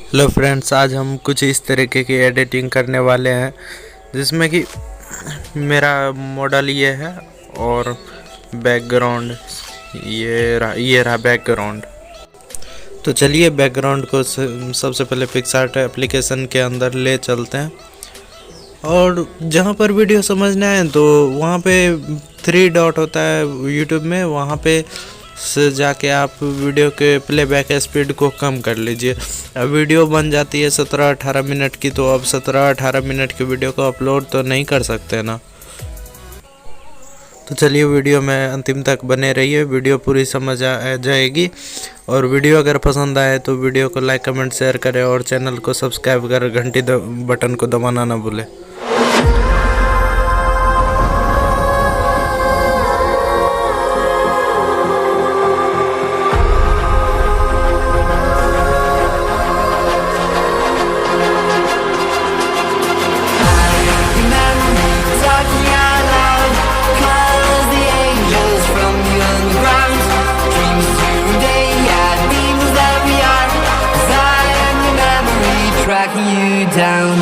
Hello friends, आज हम कुछ इस तरीके की एडिटिंग करने वाले हैं जिसमें कि मेरा मॉडल ये है और बैकग्राउंड ये रहा बैकग्राउंड। तो चलिए बैकग्राउंड को सबसे पहले पिक्सार्ट एप्लीकेशन के अंदर ले चलते हैं और जहाँ पर वीडियो समझना है तो वहाँ पे 3 डॉट होता है यूट्यूब में, वहाँ पे से जाके आप वीडियो के प्लेबैक स्पीड को कम कर लीजिए। अब वीडियो बन जाती है 17-18 मिनट की, तो अब 17-18 मिनट की वीडियो को अपलोड तो नहीं कर सकते ना। तो चलिए वीडियो में अंतिम तक बने रहिए, वीडियो पूरी समझ आ जाएगी। और वीडियो अगर पसंद आए तो वीडियो को लाइक कमेंट शेयर करें और चैनल को सब्सक्राइब कर घंटी बटन को दबाना ना भूलें। Tracking you down.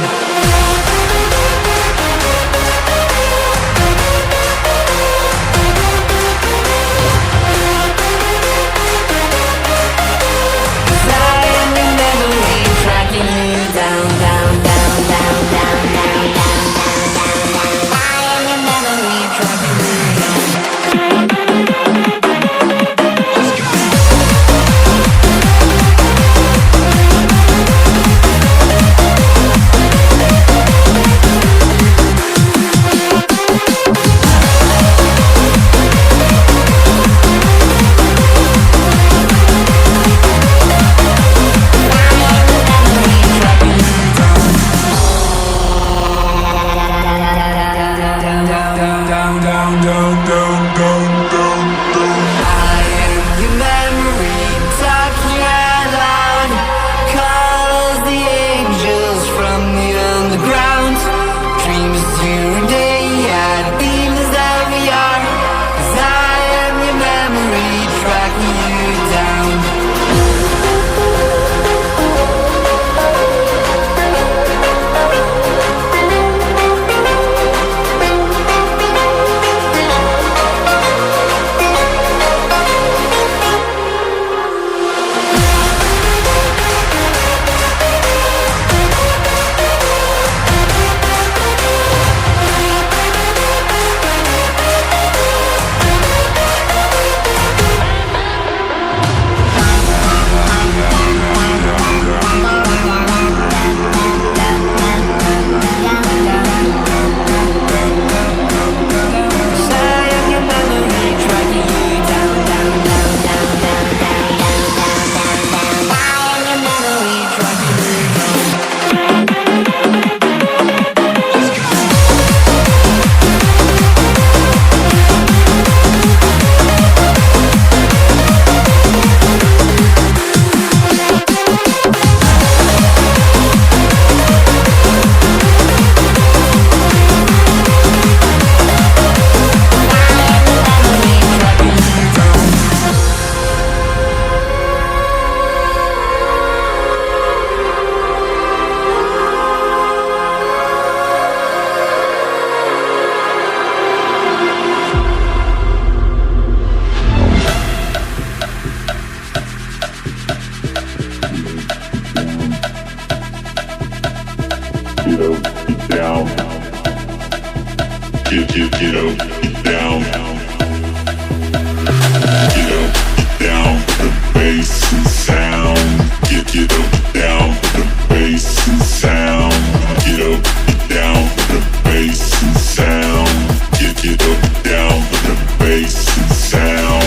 Get down. Get down. Get up, get down. The bass and sound. Get up, down. The bass and sound. Get up, get down. The bass and sound. Get up, down. The bass and sound.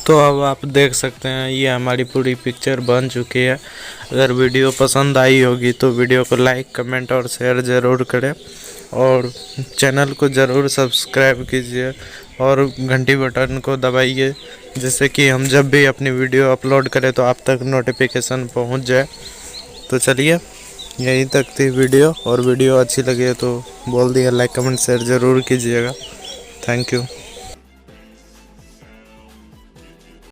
तो अब आप देख सकते हैं ये हमारी पूरी picture बन चुकी है। अगर वीडियो पसंद आई होगी तो वीडियो को लाइक, कमेंट और शेयर ज़रूर करें और चैनल को ज़रूर सब्सक्राइब कीजिए और घंटी बटन को दबाइए, जिससे कि हम जब भी अपनी वीडियो अपलोड करें तो आप तक नोटिफिकेशन पहुंच जाए। तो चलिए, यहीं तक थी वीडियो, और वीडियो अच्छी लगी तो बोल दिया लाइक, कमेंट, शेयर ज़रूर कीजिएगा। Thank you.